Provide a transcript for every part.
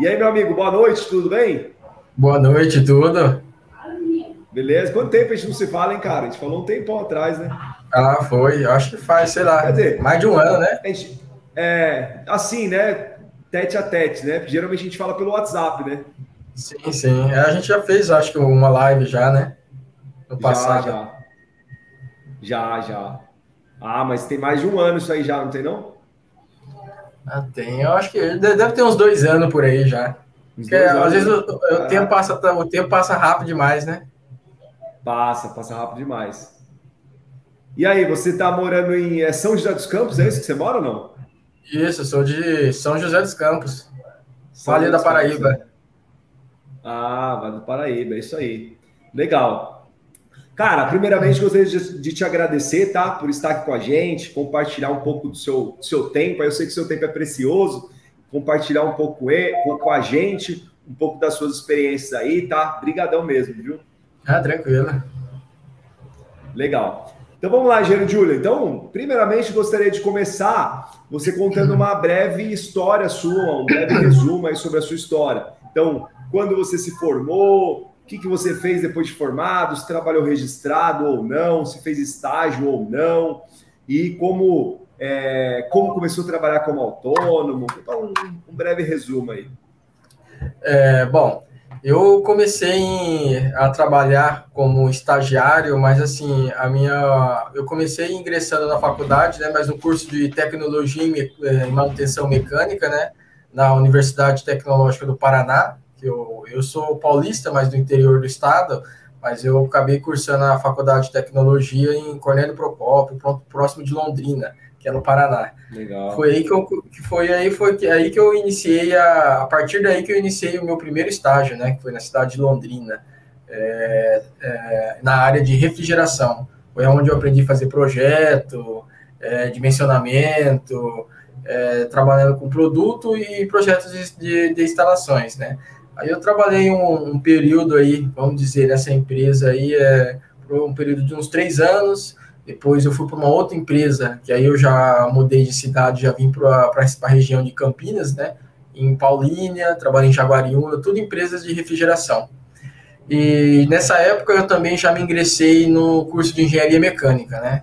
E aí, meu amigo, boa noite, tudo bem? Boa noite, tudo? Beleza? Quanto tempo a gente não se fala, hein, cara? A gente falou um tempão atrás, né? Ah, foi. Eu acho que faz, sei Quer lá, mais dizer, de um ano, né? a gente, assim, né? Tete a tete, né? Porque geralmente a gente fala pelo WhatsApp, né? Sim, sim. A gente já fez, acho que uma live já, né? No Já, passado. já, já. Ah, mas tem mais de um ano isso aí já, não tem não? Ah, tem. Eu acho que deve ter uns 2 anos por aí já. Uns Porque dois às anos, vezes né? Caraca, o tempo passa rápido demais, né? passa rápido demais. E aí, você tá morando em São José dos Campos, é isso que você mora ou não? Isso, eu sou de São José dos Campos, São Vale José da dos Campos, Paraíba. é. Ah, Vale do Paraíba, é isso aí. Legal. Cara, primeiramente gostaria de te agradecer, tá? Por estar aqui com a gente, compartilhar um pouco do seu tempo. Eu sei que o seu tempo é precioso, compartilhar um pouco com a gente, um pouco das suas experiências aí, tá? Brigadão mesmo, viu? Ah, tranquilo. Legal. Então vamos lá, Engenheiro Júlio. Então, primeiramente, gostaria de começar você contando uma breve história sua, um breve resumo aí sobre a sua história. Então, quando você se formou, o que você fez depois de formado, se trabalhou registrado ou não, se fez estágio ou não, e como começou a trabalhar como autônomo. Então, um breve resumo aí. Bom, eu comecei a trabalhar como estagiário, mas assim, eu comecei ingressando na faculdade, né, mas no curso de tecnologia e manutenção mecânica, né, na Universidade Tecnológica do Paraná, que eu sou paulista, mas do interior do estado, mas eu acabei cursando a faculdade de tecnologia em Cornélio Procópio, próximo de Londrina, que é no Paraná. Foi Legal. aí que eu que foi aí foi que aí que eu iniciei a partir daí que eu iniciei o meu primeiro estágio, né, que foi na cidade de Londrina, na área de refrigeração. Foi onde eu aprendi a fazer projeto, dimensionamento, trabalhando com produto e projetos de instalações, né. Aí eu trabalhei um período aí, vamos dizer, nessa empresa aí, por um período de uns 3 anos. Depois eu fui para uma outra empresa, que aí eu já mudei de cidade, já vim para a região de Campinas, né? Em Paulínia, trabalhei em Jaguariúna, tudo empresas de refrigeração. E nessa época eu também já me ingressei no curso de engenharia mecânica, né?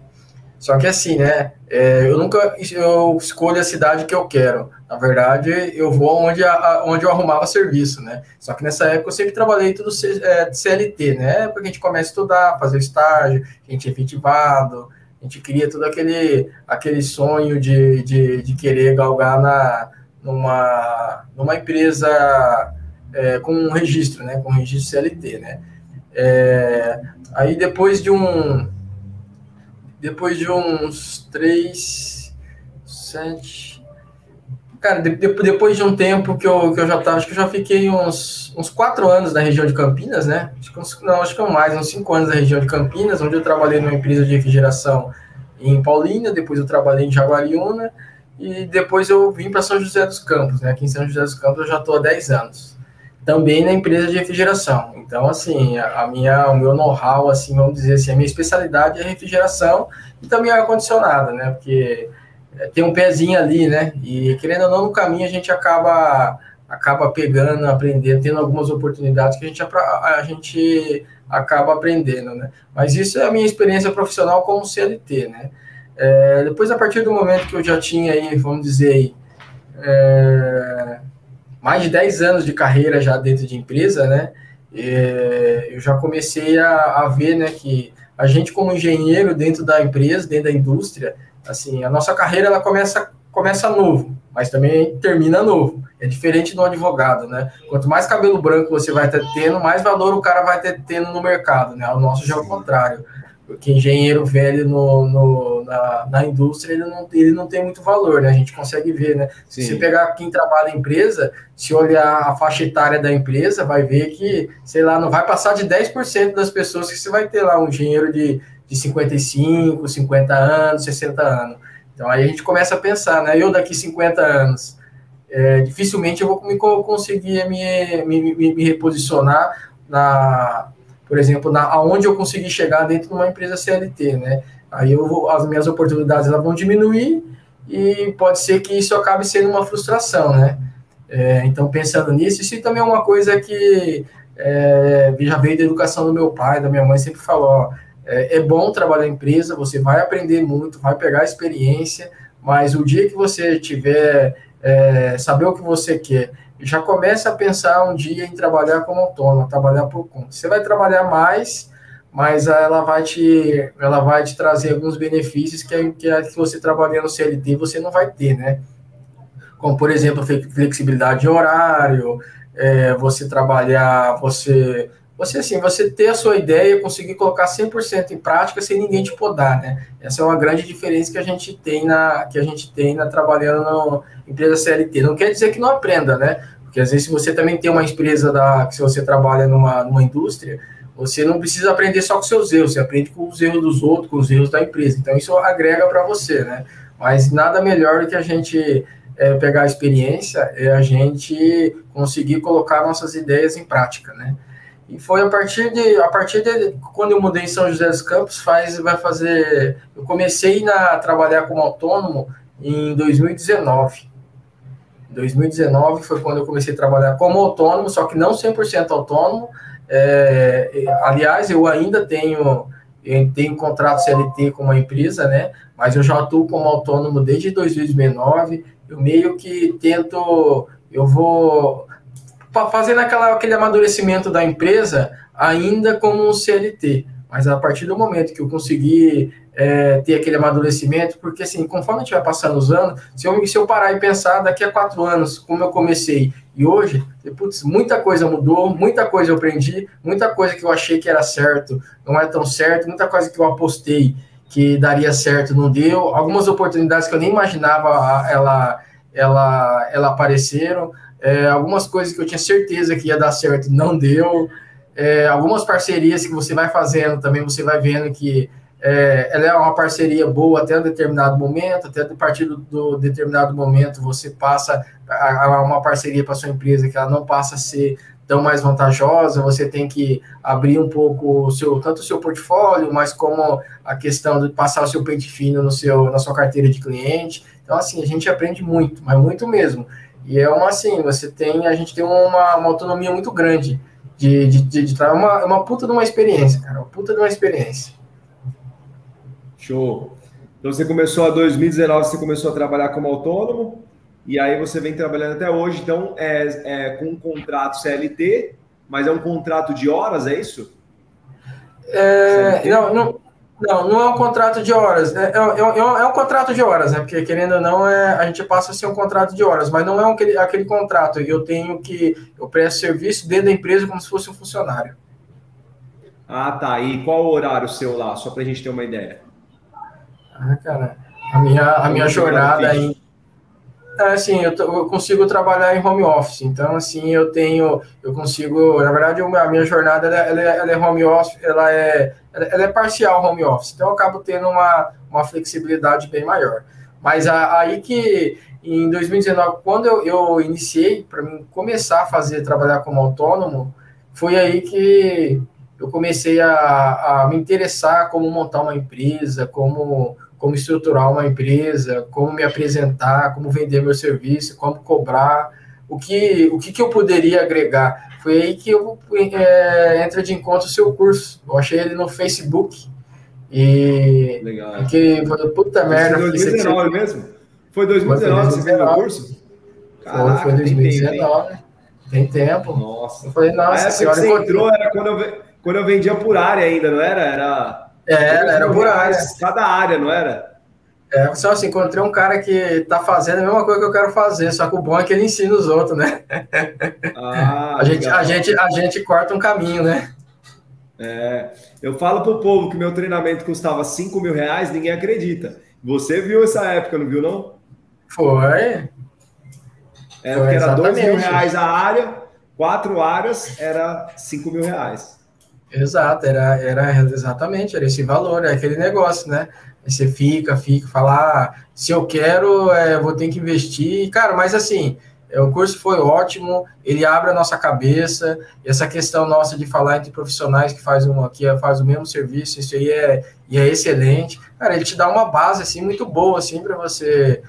Só que assim, né? Eu nunca eu escolho a cidade que eu quero. Na verdade, eu vou onde eu arrumava serviço, né? Só que nessa época eu sempre trabalhei tudo CLT, né? Porque a gente começa a estudar, fazer estágio, a gente é efetivado, a gente cria todo aquele sonho de querer galgar numa empresa com um registro, né? Com um registro CLT, né? É, aí depois de uns 3, 7. Cara, depois de um tempo que eu já tava, acho que eu já fiquei uns 4 anos na região de Campinas, né? Acho que mais, uns 5 anos na região de Campinas, onde eu trabalhei numa empresa de refrigeração em Paulínia, depois eu trabalhei em Jaguariúna, e depois eu vim para São José dos Campos, né? Aqui em São José dos Campos eu já estou há 10 anos. Também na empresa de refrigeração. Então, assim, o meu know-how, assim, vamos dizer assim, a minha especialidade é refrigeração e também ar-condicionado, né? Porque tem um pezinho ali, né? E querendo ou não, no caminho a gente acaba pegando, aprendendo, tendo algumas oportunidades que a gente acaba aprendendo, né? Mas isso é a minha experiência profissional como CLT, né? Depois, a partir do momento que eu já tinha aí, vamos dizer, mais de 10 anos de carreira já dentro de empresa, né? Eu já comecei a ver, né, que a gente como engenheiro dentro da empresa, dentro da indústria, assim, a nossa carreira ela começa novo, mas também termina novo. É diferente do advogado, né? Quanto mais cabelo branco você vai ter tendo, mais valor o cara vai ter tendo no mercado, né? O nosso já é o Sim, contrário. Porque engenheiro velho na indústria ele não tem muito valor, né? A gente consegue ver, né? Se você sim. pegar quem trabalha em empresa, se olhar a faixa etária da empresa, vai ver que, sei lá, não vai passar de 10% das pessoas que você vai ter lá, um engenheiro de 55, 50 anos, 60 anos. Então aí a gente começa a pensar, né? Eu daqui 50 anos, dificilmente eu vou conseguir me reposicionar por exemplo, aonde eu consegui chegar dentro de uma empresa CLT, né? Aí as minhas oportunidades elas vão diminuir e pode ser que isso acabe sendo uma frustração, né? Então, pensando nisso, isso também é uma coisa que já veio da educação do meu pai, da minha mãe, sempre falou, ó, é bom trabalhar em empresa, você vai aprender muito, vai pegar experiência, mas o dia que você tiver, saber o que você quer, já começa a pensar um dia em trabalhar como autônomo, trabalhar por conta. Você vai trabalhar mais, mas ela vai te trazer alguns benefícios que você trabalhando no CLT você não vai ter, né? Como, por exemplo, flexibilidade de horário, você trabalhar, você ter a sua ideia, conseguir colocar 100% em prática sem ninguém te podar, né? Essa é uma grande diferença que a gente tem trabalhando na empresa CLT. Não quer dizer que não aprenda, né? Porque às vezes se você também tem uma empresa se você trabalha numa indústria, você não precisa aprender só com seus erros, você aprende com os erros dos outros, com os erros da empresa. Então isso agrega para você, né? Mas nada melhor do que a gente pegar a experiência, a gente conseguir colocar nossas ideias em prática, né? E foi a partir de quando eu mudei em São José dos Campos, eu comecei a trabalhar como autônomo em 2019. 2019 foi quando eu comecei a trabalhar como autônomo, só que não 100% autônomo. Aliás, eu ainda tenho contrato CLT com uma empresa, né? Mas eu já atuo como autônomo desde 2019. Eu meio que eu vou fazendo aquele amadurecimento da empresa ainda como um CLT. Mas a partir do momento que eu conseguir ter aquele amadurecimento, porque assim, conforme a gente vai passando os anos, se eu parar e pensar daqui a 4 anos, como eu comecei, e hoje, putz, muita coisa mudou, muita coisa eu aprendi, muita coisa que eu achei que era certo, não é tão certo, muita coisa que eu apostei que daria certo, não deu, algumas oportunidades que eu nem imaginava, ela apareceram, algumas coisas que eu tinha certeza que ia dar certo, não deu, algumas parcerias que você vai fazendo também, você vai vendo que ela é uma parceria boa até um determinado momento, até a partir do determinado momento você passa a uma parceria para sua empresa que ela não passa a ser tão mais vantajosa, você tem que abrir um pouco tanto o seu portfólio, mas como a questão de passar o seu pente fino na sua carteira de cliente. Então, assim, a gente aprende muito, mas muito mesmo. E a gente tem uma autonomia muito grande de uma puta de uma experiência, cara, uma puta de uma experiência. Show. Então, você começou em 2019, você começou a trabalhar como autônomo, e aí você vem trabalhando até hoje, então, com um contrato CLT, mas é um contrato de horas, é isso? Não é um contrato de horas, é um contrato de horas, né? Porque querendo ou não, a gente passa a ser um contrato de horas, mas não é aquele contrato. Eu presto serviço dentro da empresa como se fosse um funcionário. Ah, tá. E qual o horário seu lá, só para a gente ter uma ideia? Cara, a minha jornada aí. Assim, eu consigo trabalhar em home office, então, assim, eu consigo, na verdade, a minha jornada, ela é home office, ela é parcial home office, então eu acabo tendo uma flexibilidade bem maior. Mas aí que, em 2019, quando eu iniciei, para mim começar a trabalhar como autônomo, foi aí que eu comecei a me interessar como montar uma empresa, como estruturar uma empresa, como me apresentar, como vender meu serviço, como cobrar, o que eu poderia agregar. Foi aí que eu entrei de encontro o seu curso. Eu achei ele no Facebook. E legal. Que puta merda. Foi 2019 mesmo? Foi 2019 que você fez o curso? Caraca, foi 2019. Tem tempo. Nossa. Eu falei, nossa senhora. Você entrou, era quando eu vendia por área ainda, não era? Era por área. Cada área, não era? Só assim, encontrei um cara que tá fazendo a mesma coisa que eu quero fazer, só que o bom é que ele ensina os outros, né? A gente corta um caminho, né? Eu falo pro povo que meu treinamento custava R$5.000, ninguém acredita. Você viu essa época, não viu, não? Foi. Porque era R$2.000 a área, 4 áreas, era R$5.000. Exato, era exatamente, era esse valor, é aquele negócio, né? Aí você fica, fala, se eu quero, vou ter que investir. Cara, mas assim, o curso foi ótimo, ele abre a nossa cabeça, essa questão nossa de falar entre profissionais que faz o mesmo serviço, isso aí é excelente. Cara, ele te dá uma base, assim, muito boa, assim, para você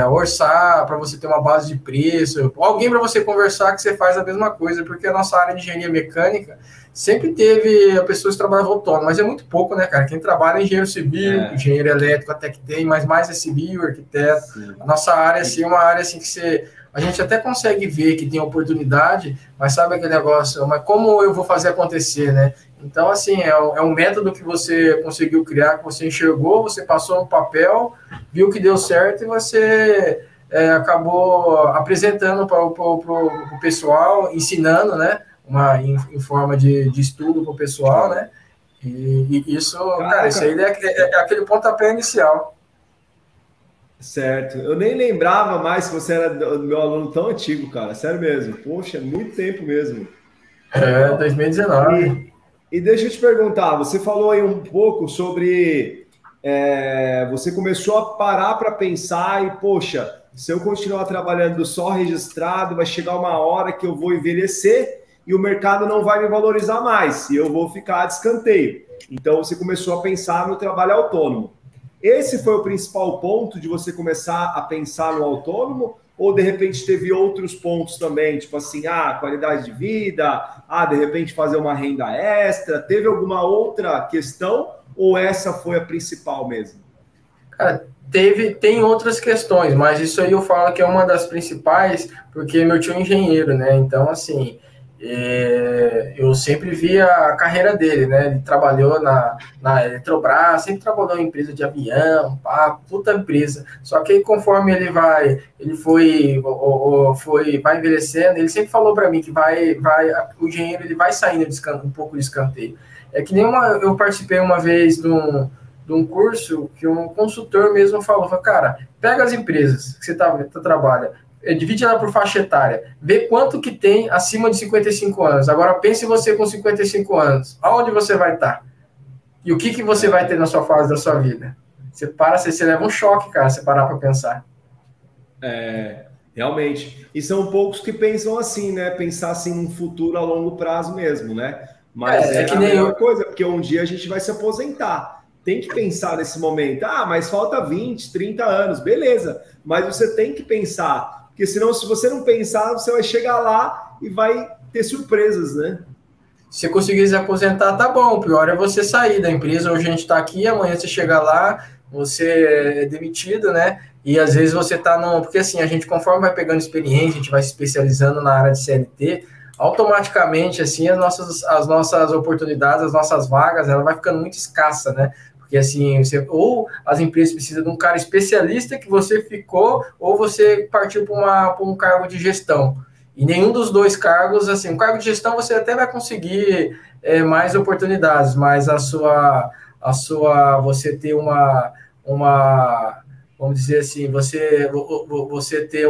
orçar, para você ter uma base de preço, alguém para você conversar que você faz a mesma coisa, porque a nossa área de engenharia mecânica sempre teve a pessoa que trabalhava autônomo, mas é muito pouco, né, cara? Quem trabalha é engenheiro civil, engenheiro elétrico, até que tem, mas mais é civil, arquiteto. Sim. A nossa área, assim, é uma área assim que a gente até consegue ver que tem oportunidade, mas sabe aquele negócio, mas como eu vou fazer acontecer, né? Então, assim, é um método que você conseguiu criar, que você enxergou, você passou no papel, viu que deu certo e você acabou apresentando para o pessoal, ensinando, né? Em forma de estudo para o pessoal, né? E isso, cara, isso aí é aquele pontapé inicial. Certo. Eu nem lembrava mais que você era do meu aluno tão antigo, cara. Sério mesmo. Poxa, é muito tempo mesmo. 2019. E deixa eu te perguntar, você falou aí um pouco sobre... você começou a parar para pensar e, poxa, se eu continuar trabalhando só registrado, vai chegar uma hora que eu vou envelhecer e o mercado não vai me valorizar mais e eu vou ficar de escanteio. Então, você começou a pensar no trabalho autônomo. Esse foi o principal ponto de você começar a pensar no autônomo? Ou, de repente, teve outros pontos também? Tipo assim, qualidade de vida, de repente fazer uma renda extra. Teve alguma outra questão? Ou essa foi a principal mesmo? Cara, tem outras questões, mas isso aí eu falo que é uma das principais, porque meu tio é engenheiro, né? Então, assim, eu sempre vi a carreira dele, né? Ele trabalhou na Eletrobras, sempre trabalhou em empresa de avião, puta empresa. Só que conforme ele vai envelhecendo, ele sempre falou para mim que o engenheiro ele vai saindo um pouco de escanteio. É que nem eu participei uma vez de um curso que um consultor mesmo falou, cara, pega as empresas que você trabalha, divide ela por faixa etária, vê quanto que tem acima de 55 anos. Agora pense você com 55 anos, aonde você vai estar? E o que você vai ter na sua fase da sua vida? Você leva um choque, cara, se parar para pensar. Realmente. E são poucos que pensam assim, né? Pensar assim num futuro a longo prazo mesmo, né? Mas é que a melhor coisa, porque um dia a gente vai se aposentar. Tem que pensar nesse momento. Mas falta 20, 30 anos. Beleza. Mas você tem que pensar. Porque senão, se você não pensar, você vai chegar lá e vai ter surpresas, né? Se conseguir se aposentar, tá bom. O pior é você sair da empresa. Hoje a gente tá aqui, amanhã você chega lá, você é demitido, né? E às vezes você tá Porque assim, a gente, conforme vai pegando experiência, a gente vai se especializando na área de CLT, automaticamente, assim, as nossas oportunidades, as nossas vagas, ela vai ficando muito escassa, né? Porque assim, ou as empresas precisam de um cara especialista que você ficou, ou você partiu para um cargo de gestão. E nenhum dos dois cargos, assim, o cargo de gestão você até vai conseguir mais oportunidades, mas você ter vamos dizer assim, você ter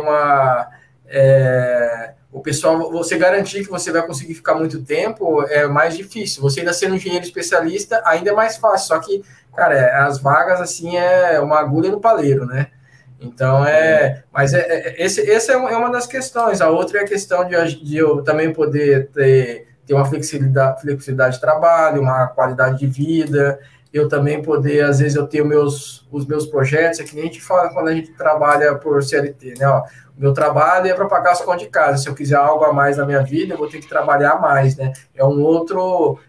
o pessoal, você garantir que você vai conseguir ficar muito tempo é mais difícil. Você ainda sendo um engenheiro especialista, ainda é mais fácil. Só que, cara, as vagas, assim, é uma agulha no palheiro, né? Então, mas essa é uma das questões. A outra é a questão de eu também poder ter uma flexibilidade de trabalho, uma qualidade de vida. Eu também poder, às vezes, eu ter os meus projetos, é que nem a gente fala quando a gente trabalha por CLT, né? Ó, o meu trabalho é para pagar as contas de casa. Se eu quiser algo a mais na minha vida, eu vou ter que trabalhar mais, né? É um outro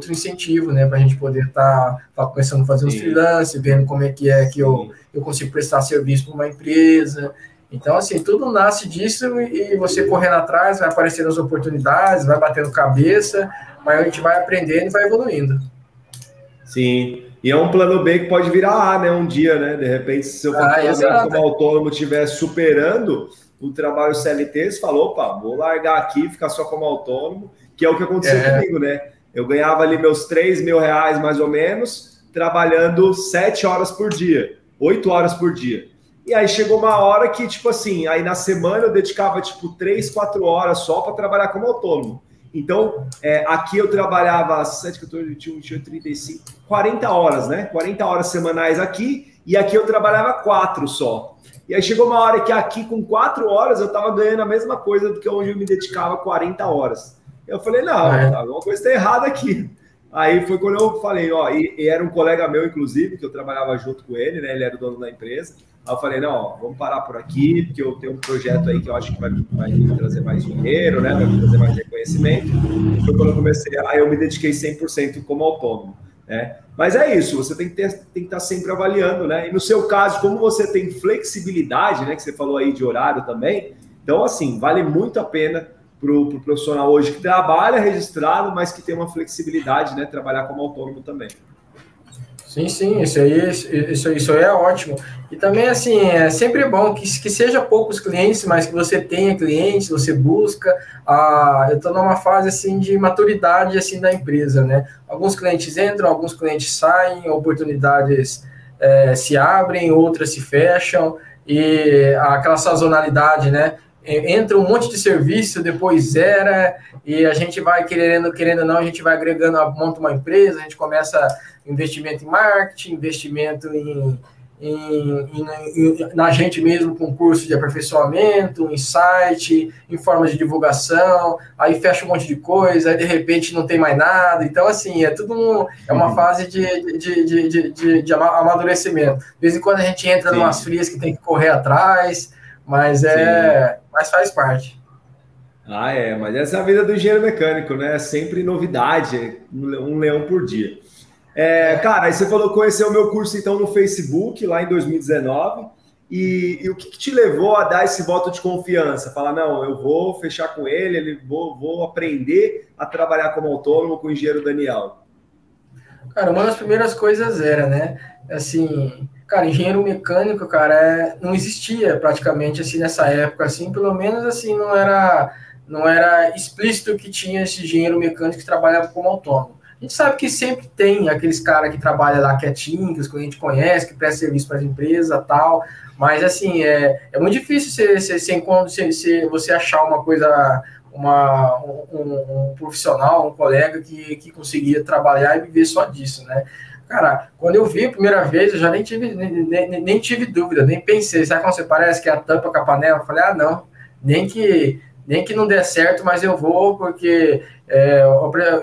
incentivo, né? Para a gente poder estar começando a fazer uns freelance, vendo como é que eu consigo prestar serviço para uma empresa. Então, assim, tudo nasce disso e você correndo atrás, vai aparecendo as oportunidades, vai batendo cabeça, mas a gente vai aprendendo e vai evoluindo. Sim, e é um plano B que pode virar A, né? Um dia, né? De repente, se seu faturamento como autônomo estiver superando o trabalho CLT, você falou, opa, vou largar aqui, ficar só como autônomo, que é o que aconteceu comigo, né? Eu ganhava ali meus R$3.000, mais ou menos, trabalhando 7 horas por dia, 8 horas por dia. E aí chegou uma hora que, tipo assim, aí na semana eu dedicava, tipo, 3, 4 horas só para trabalhar como autônomo. Então, aqui eu trabalhava 7, 14, 21, 28, 35, 40 horas, né? 40 horas semanais aqui, e aqui eu trabalhava 4 só. E aí chegou uma hora que aqui, com 4 horas, eu estava ganhando a mesma coisa do que onde eu me dedicava 40 horas. Eu falei, não, alguma coisa está errada aqui. Aí foi quando eu falei, e era um colega meu, inclusive, que eu trabalhava junto com ele, né? Ele era o dono da empresa. Aí eu falei, não, vamos parar por aqui, porque eu tenho um projeto aí que eu acho que vai me trazer mais dinheiro, né? Vai me trazer mais reconhecimento. E foi quando eu comecei, aí eu me dediquei 100% como autônomo, né? Mas é isso, você tem que estar sempre avaliando, né? E no seu caso, como você tem flexibilidade, né? Que você falou aí de horário também, então, assim, vale muito a pena para o profissional hoje que trabalha registrado, mas que tem uma flexibilidade, né? Trabalhar como autônomo também. Sim, isso aí é ótimo. E também, assim, é sempre bom que seja poucos clientes, mas que você tenha clientes, você busca. Eu estou numa fase, assim, de maturidade, assim, da empresa, né? Alguns clientes entram, alguns clientes saem, oportunidades se abrem, outras se fecham, e aquela sazonalidade, né? Entra um monte de serviço, depois zera, e a gente vai querendo ou não, a gente vai agregando, monta uma empresa, a gente começa investimento em marketing, investimento na gente mesmo, com curso de aperfeiçoamento, em site, em formas de divulgação, aí fecha um monte de coisa, aí de repente não tem mais nada. Então, assim, é tudo uma fase de amadurecimento. De vez em quando a gente entra em umas frias que tem que correr atrás, mas faz parte. Mas essa é a vida do engenheiro mecânico, né? Sempre novidade, um leão por dia. Cara, aí você falou que conheceu o meu curso, então, no Facebook, lá em 2019, e o que te levou a dar esse voto de confiança? Falar, não, eu vou fechar com ele, vou aprender a trabalhar como autônomo com o engenheiro Daniel. Cara, uma das primeiras coisas era, né, assim, cara, engenheiro mecânico, cara, não existia praticamente, assim, nessa época, assim, pelo menos, assim, não era explícito que tinha esse engenheiro mecânico que trabalhava como autônomo. A gente sabe que sempre tem aqueles caras que trabalham lá quietinho, que a gente conhece, que presta serviço para as empresas e tal, mas, assim, é muito difícil você achar uma coisa, um profissional, um colega que conseguia trabalhar e viver só disso, né? Cara, quando eu vi a primeira vez, eu já nem tive dúvida, nem pensei, sabe quando você parece que é a tampa com a panela? Eu falei, não, nem que não der certo, mas eu vou, porque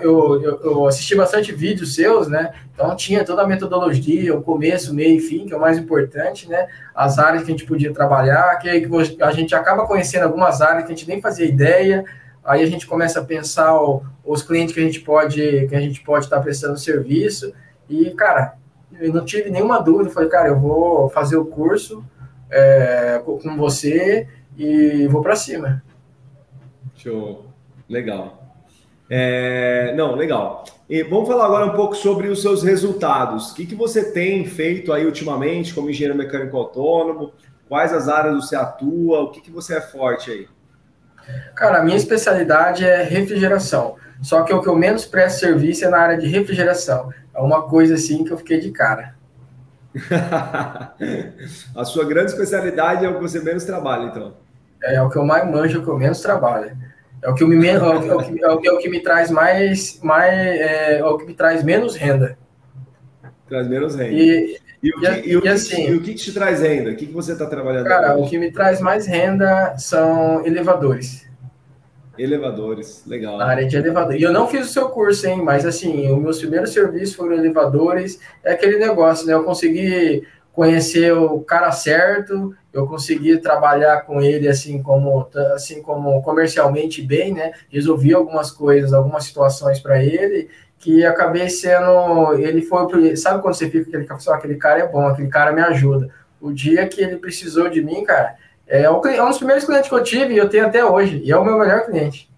eu assisti bastante vídeos seus, né? Então tinha toda a metodologia, o começo, meio e fim, que é o mais importante, né? As áreas que a gente podia trabalhar, que a gente acaba conhecendo algumas áreas que a gente nem fazia ideia, aí a gente começa a pensar os clientes que a gente pode estar prestando serviço, e, cara, eu não tive nenhuma dúvida, falei, cara, eu vou fazer o curso com você e vou para cima. Show, legal. Legal. E vamos falar agora um pouco sobre os seus resultados. O que você tem feito aí ultimamente como engenheiro mecânico autônomo? Quais as áreas você atua? O que você é forte aí? Cara, a minha especialidade é refrigeração. Só que o que eu menos presto serviço é na área de refrigeração. É uma coisa assim que eu fiquei de cara. A sua grande especialidade é o que você menos trabalha, então. É o que eu mais manjo, é o que eu menos trabalho. É o que me traz o que me traz menos renda. Traz menos renda. O que te traz renda? O que você está trabalhando? Cara, o que me traz mais renda são elevadores. Elevadores, legal. Na área de elevador. E eu não fiz o seu curso, hein? Mas, assim, os meus primeiros serviços foram elevadores. É aquele negócio, né? Eu consegui conhecer o cara certo, eu consegui trabalhar com ele, assim como comercialmente bem, né? Resolvi algumas coisas, algumas situações para ele, que acabei sendo... Sabe quando você fica aquele cara é bom, aquele cara me ajuda. O dia que ele precisou de mim, cara... É um dos primeiros clientes que eu tive e eu tenho até hoje. E é o meu melhor cliente.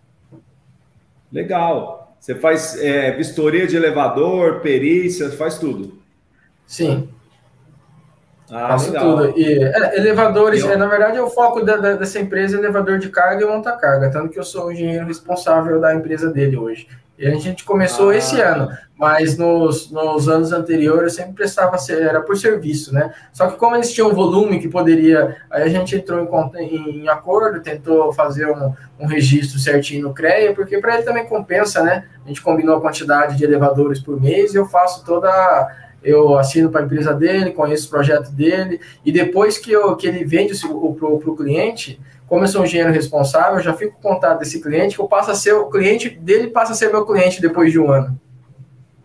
Legal. Você faz vistoria de elevador, perícia, faz tudo? Sim. Faço legal. Tudo. E, elevadores, na verdade, o foco dessa empresa é elevador de carga e monta-carga. Tanto que eu sou o engenheiro responsável da empresa dele hoje. E a gente começou esse ano, mas nos anos anteriores eu sempre prestava, era por serviço, né? Só que como eles tinham um volume que poderia, aí a gente entrou em acordo, tentou fazer um registro certinho no CREA, porque para ele também compensa, né? A gente combinou a quantidade de elevadores por mês e eu assino para a empresa dele, conheço o projeto dele, e depois que ele vende para o cliente, como eu sou um engenheiro responsável, eu já fico com contato desse cliente, que eu passo a ser o cliente dele, passa a ser meu cliente depois de um ano.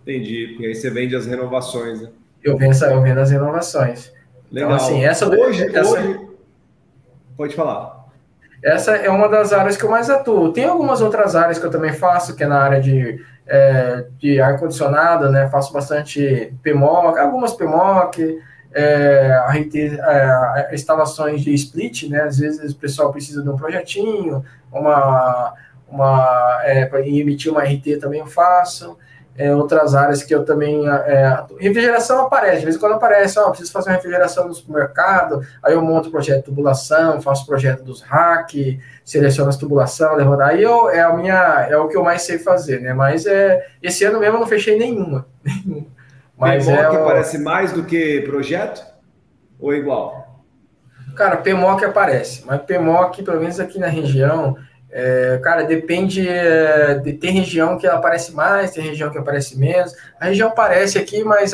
Entendi, porque aí você vende as renovações, né? Eu vendo as renovações. Legal. Então, assim, Hoje, pode falar. Essa é uma das áreas que eu mais atuo. Tem algumas outras áreas que eu também faço, que é na área de ar-condicionado, né? Faço bastante PMOC, algumas PMOC, instalações de split, né? Às vezes o pessoal precisa de um projetinho, para emitir uma RT também eu faço. Outras áreas que eu também... refrigeração aparece, de vez em quando aparece, preciso fazer uma refrigeração no supermercado, aí eu monto o projeto de tubulação, faço o projeto dos rack, seleciono as tubulação, levanto, aí é o que eu mais sei fazer, né? Mas esse ano mesmo eu não fechei nenhuma. Mas PMOC aparece mais do que projeto? Ou igual? Cara, PMOC aparece, mas PMOC, pelo menos aqui na região... cara, depende, tem região que ela aparece mais, tem região que aparece menos. A região aparece aqui, mas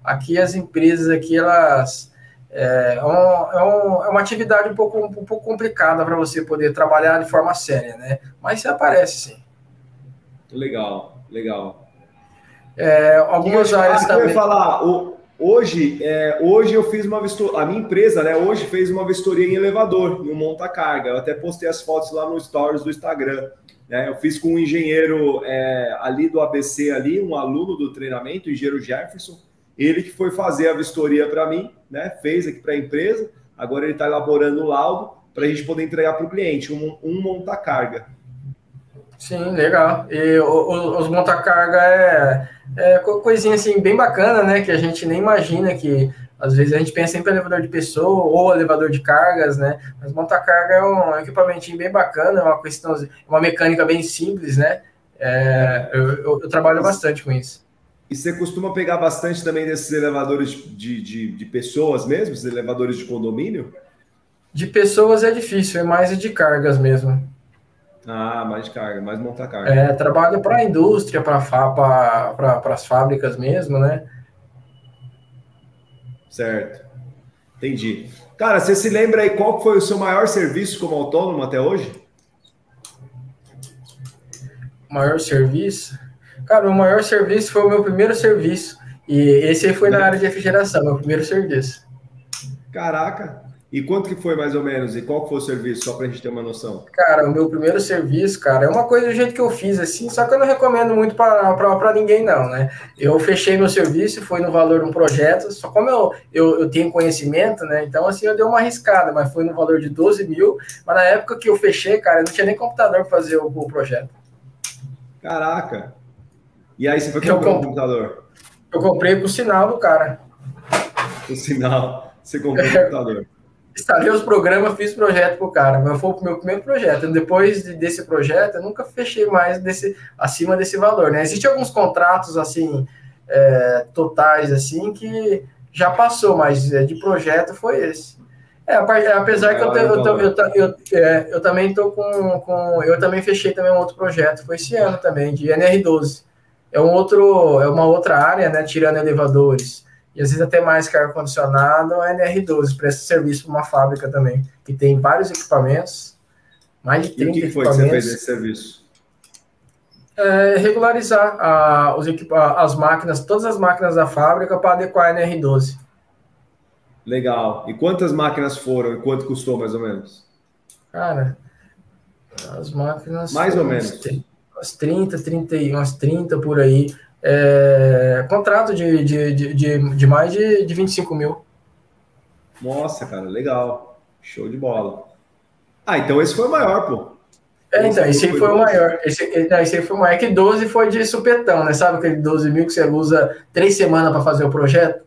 aqui as empresas aqui, elas... É uma atividade um pouco complicada para você poder trabalhar de forma séria, né? Mas aparece, sim. Legal. Algumas áreas também... Eu ia falar, hoje eu fiz uma vistoria, a minha empresa, né, hoje fez uma vistoria em elevador, em um monta-carga. Eu até postei as fotos lá no Stories do Instagram. Né? Eu fiz com um engenheiro ali do ABC, um aluno do treinamento, o engenheiro Jefferson. Ele que foi fazer a vistoria para mim, né? Fez aqui para a empresa. Agora ele está elaborando o laudo para a gente poder entregar para o cliente um monta-carga. Sim, legal. E os monta-carga coisinha assim bem bacana, né? Que a gente nem imagina que às vezes a gente pensa sempre em elevador de pessoa ou elevador de cargas, né? Mas monta-carga é um equipamentinho bem bacana, é uma questão, uma mecânica bem simples, né? Eu trabalho bastante com isso. E você costuma pegar bastante também desses elevadores de pessoas mesmo, esses elevadores de condomínio? De pessoas é difícil, é mais de cargas mesmo. Mais de carga, mais monta-carga. Trabalho para a indústria, para as fábricas mesmo, né? Certo. Entendi. Cara, você se lembra aí qual foi o seu maior serviço como autônomo até hoje? Maior serviço? Cara, o maior serviço foi o meu primeiro serviço. E esse aí foi na área de refrigeração, meu primeiro serviço. Caraca! E quanto que foi, mais ou menos? E qual que foi o serviço? Só para a gente ter uma noção. Cara, o meu primeiro serviço, cara, é uma coisa do jeito que eu fiz, assim, só que eu não recomendo muito para ninguém, não, né? Eu fechei meu serviço, foi no valor de um projeto, só como eu tenho conhecimento, né? Então, assim, eu dei uma arriscada, mas foi no valor de 12 mil, mas na época que eu fechei, cara, eu não tinha nem computador para fazer o projeto. Caraca! E aí você foi comprar um computador? Eu comprei com o sinal do cara. O sinal? Você comprou o computador? Instalei os programas, fiz projeto pro cara, mas foi o meu primeiro projeto. Depois desse projeto, eu nunca fechei mais acima desse valor, né? Existem alguns contratos, assim, totais, assim, que já passou, mas de projeto foi esse. Apesar que eu também tô eu também fechei também um outro projeto, foi esse ano também, de NR12. É uma outra área, né, tirando elevadores. E às vezes até mais que ar-condicionado, a NR12 presta serviço para uma fábrica também, que tem vários equipamentos, mais de 30 equipamentos. E o que foi que você fez nesse serviço? Regularizar as máquinas, todas as máquinas da fábrica para adequar a NR12. Legal. E quantas máquinas foram e quanto custou mais ou menos? Cara, as máquinas... Mais ou menos. Umas 30 por aí. Contrato de mais de 25 mil. Nossa, cara, legal. Show de bola. Então esse foi o maior, pô. Então, esse aí foi o maior. Esse aí foi o maior. É que 12 foi de supetão, né? Sabe aquele 12 mil que você usa 3 semanas para fazer o projeto?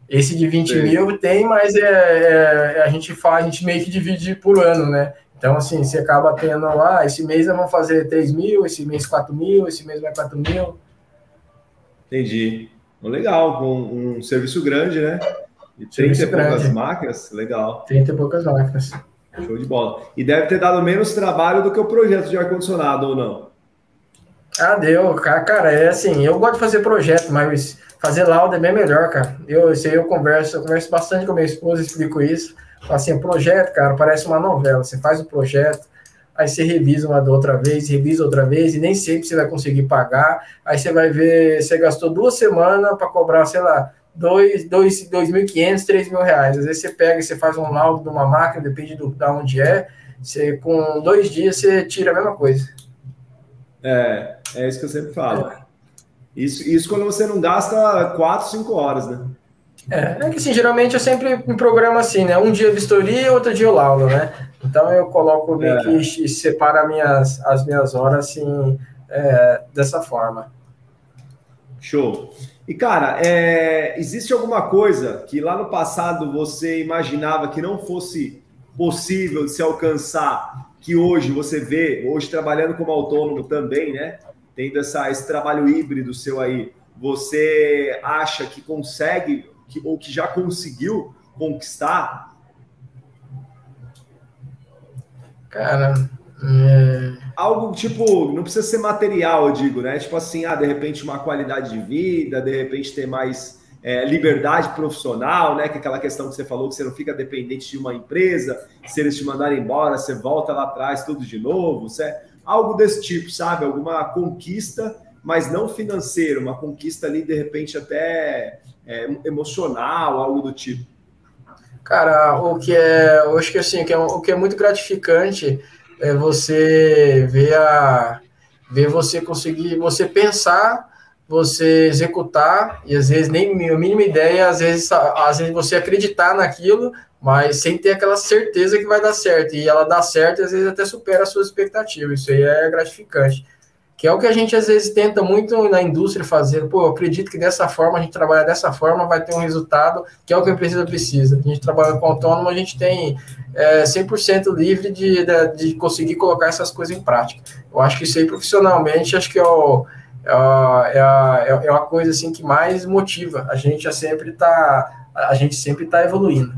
Esse de 20 mil tem, mas a gente meio que divide por ano, né? Então, assim, você acaba tendo, esse mês nós vamos fazer 3 mil, esse mês 4 mil, esse mês vai 4 mil. Entendi. Legal, um serviço grande, né? E 30 e poucas máquinas, legal. 30 e poucas máquinas. Show de bola. E deve ter dado menos trabalho do que o projeto de ar-condicionado, ou não? Deu. Cara, assim, eu gosto de fazer projeto, mas fazer laudo é bem melhor, cara. Eu converso bastante com a minha esposa, explico isso. Assim, o projeto, cara, parece uma novela. Você faz o projeto, aí você revisa outra vez, e nem sempre você vai conseguir pagar. Aí você vai ver, você gastou 2 semanas para cobrar, sei lá, 2.500, 3.000 reais. Às vezes você pega e você faz um laudo de uma máquina, depende da onde é, você, com 2 dias você tira a mesma coisa. É isso que eu sempre falo. Isso quando você não gasta 4, 5 horas, né? É que assim, geralmente eu sempre me programo assim, né? Um dia vistoria, outro dia eu laudo, né? Então eu coloco meio que separo as minhas horas assim, dessa forma. Show. E, cara, existe alguma coisa que lá no passado você imaginava que não fosse possível de se alcançar, que hoje você vê, hoje trabalhando como autônomo também, né? Tendo esse trabalho híbrido seu aí, você acha que consegue, ou que já conseguiu conquistar? Cara, algo tipo, não precisa ser material, eu digo, né? Tipo assim, de repente uma qualidade de vida, de repente ter mais liberdade profissional, né? Que é aquela questão que você falou, que você não fica dependente de uma empresa, se eles te mandarem embora, você volta lá atrás tudo de novo, algo desse tipo, sabe? Alguma conquista, mas não financeira, uma conquista ali, de repente, até emocional, algo do tipo. Cara, eu acho que assim, o que é muito gratificante é você ver você conseguir, você pensar, você executar, e às vezes nem a mínima ideia, às vezes você acreditar naquilo, mas sem ter aquela certeza que vai dar certo, e ela dá certo e às vezes até supera as suas expectativas, isso aí é gratificante. Que é o que a gente às vezes tenta muito na indústria fazer. Pô, eu acredito que dessa forma, a gente trabalhar dessa forma, vai ter um resultado que é o que a empresa precisa. A gente trabalha com autônomo, a gente tem 100% livre de conseguir colocar essas coisas em prática. Eu acho que isso aí, profissionalmente, acho que é a coisa assim, que mais motiva. A gente sempre tá evoluindo.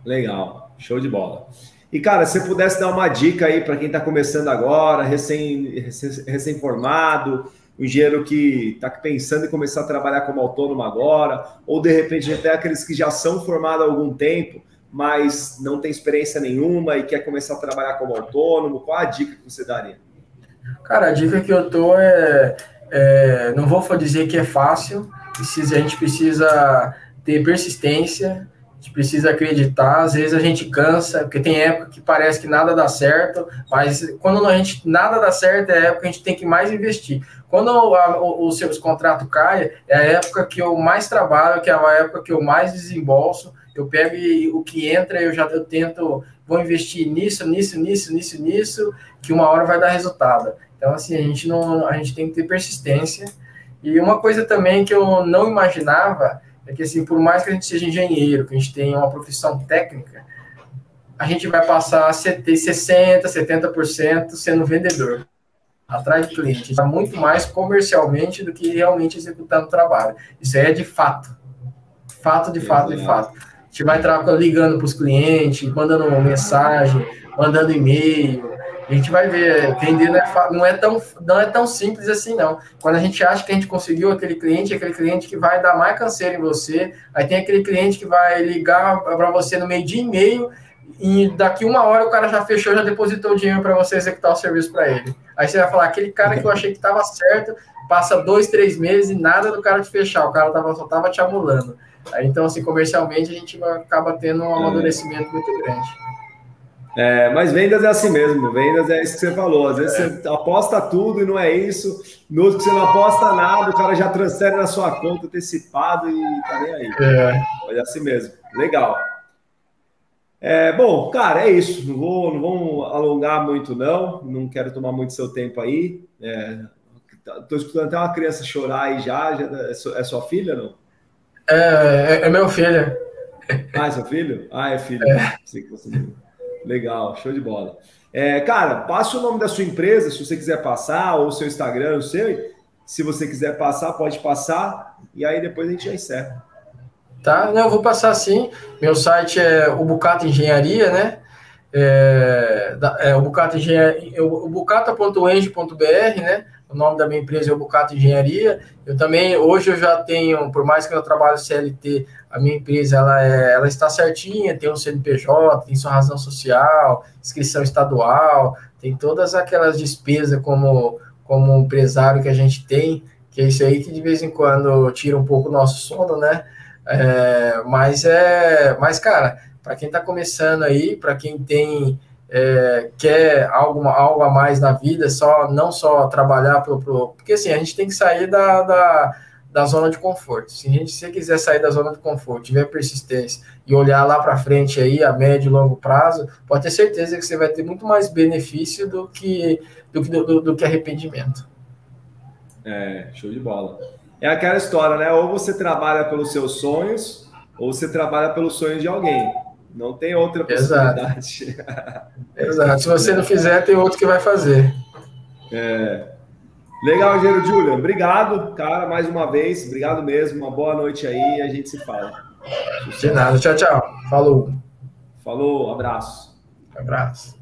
Legal, show de bola. E, cara, se você pudesse dar uma dica aí para quem está começando agora, recém-formado, um engenheiro que está pensando em começar a trabalhar como autônomo agora, ou de repente até aqueles que já são formados há algum tempo, mas não tem experiência nenhuma e quer começar a trabalhar como autônomo, qual a dica que você daria? Cara, a dica que eu dou não vou dizer que é fácil, a gente precisa ter persistência, a gente precisa acreditar, às vezes a gente cansa, porque tem época que parece que nada dá certo, mas quando nada dá certo, é a época que a gente tem que mais investir. Quando os seus contratos caem, é a época que eu mais trabalho, que é a época que eu mais desembolso, eu pego o que entra, eu tento, vou investir nisso, que uma hora vai dar resultado. Então, assim, a gente tem que ter persistência. E uma coisa também que eu não imaginava é que, assim, por mais que a gente seja engenheiro, que a gente tenha uma profissão técnica, a gente vai passar a ter 60%, 70% sendo vendedor, atrás de cliente. Está muito mais comercialmente do que realmente executando o trabalho. Isso aí é de fato. De fato. A gente vai ligando para os clientes, mandando uma mensagem, mandando e-mail. A gente vai ver, vender não é tão simples assim, não. Quando a gente acha que a gente conseguiu aquele cliente que vai dar mais canseira em você, aí tem aquele cliente que vai ligar para você no meio-dia e meio, e daqui 1 hora o cara já fechou, já depositou o dinheiro para você executar o serviço para ele. Aí você vai falar, aquele cara que eu achei que estava certo, passa 2, 3 meses e nada do cara te fechar, o cara só estava te amulando. Aí, então, assim, comercialmente, a gente acaba tendo um amadurecimento muito grande. Mas vendas é assim mesmo, vendas é isso que você falou, às vezes você aposta tudo e não é isso, no outro que você não aposta nada, o cara já transfere na sua conta antecipado e tá nem aí. Mas é assim mesmo, legal. Bom, cara, é isso, não vou alongar muito não quero tomar muito seu tempo aí, tô escutando até uma criança chorar aí já é sua filha, não? É meu filho. É seu filho? É filho. Sei que você... Legal, show de bola. Cara, passa o nome da sua empresa, se você quiser passar, ou o seu Instagram, não sei. Se você quiser passar, pode passar. E aí depois a gente já encerra. Tá, eu vou passar sim. Meu site é o Bucata Engenharia, né? O Bucata Engenharia, o bucata.eng.br, né? O nome da minha empresa é o Bucata Engenharia. Hoje eu já tenho, por mais que eu trabalhe CLT, a minha empresa ela está certinha, tem um CNPJ, tem sua razão social, inscrição estadual, tem todas aquelas despesas como empresário que a gente tem, que é isso aí que de vez em quando tira um pouco o nosso sono, né? Mas, cara, para quem está começando aí, para quem quer algo a mais na vida, não só trabalhar porque assim, a gente tem que sair da zona de conforto. Se você quiser sair da zona de conforto, tiver persistência e olhar lá para frente aí, a médio e longo prazo, pode ter certeza que você vai ter muito mais benefício do que arrependimento. Show de bola. É aquela história, né? Ou você trabalha pelos seus sonhos, ou você trabalha pelos sonhos de alguém. Não tem outra possibilidade. Exato. Se você não fizer, tem outro que vai fazer. Legal, engenheiro Julian. Obrigado, cara, mais uma vez. Obrigado mesmo. Uma boa noite aí e a gente se fala. De nada. Tchau, tchau. Falou. Falou, abraço. Abraço.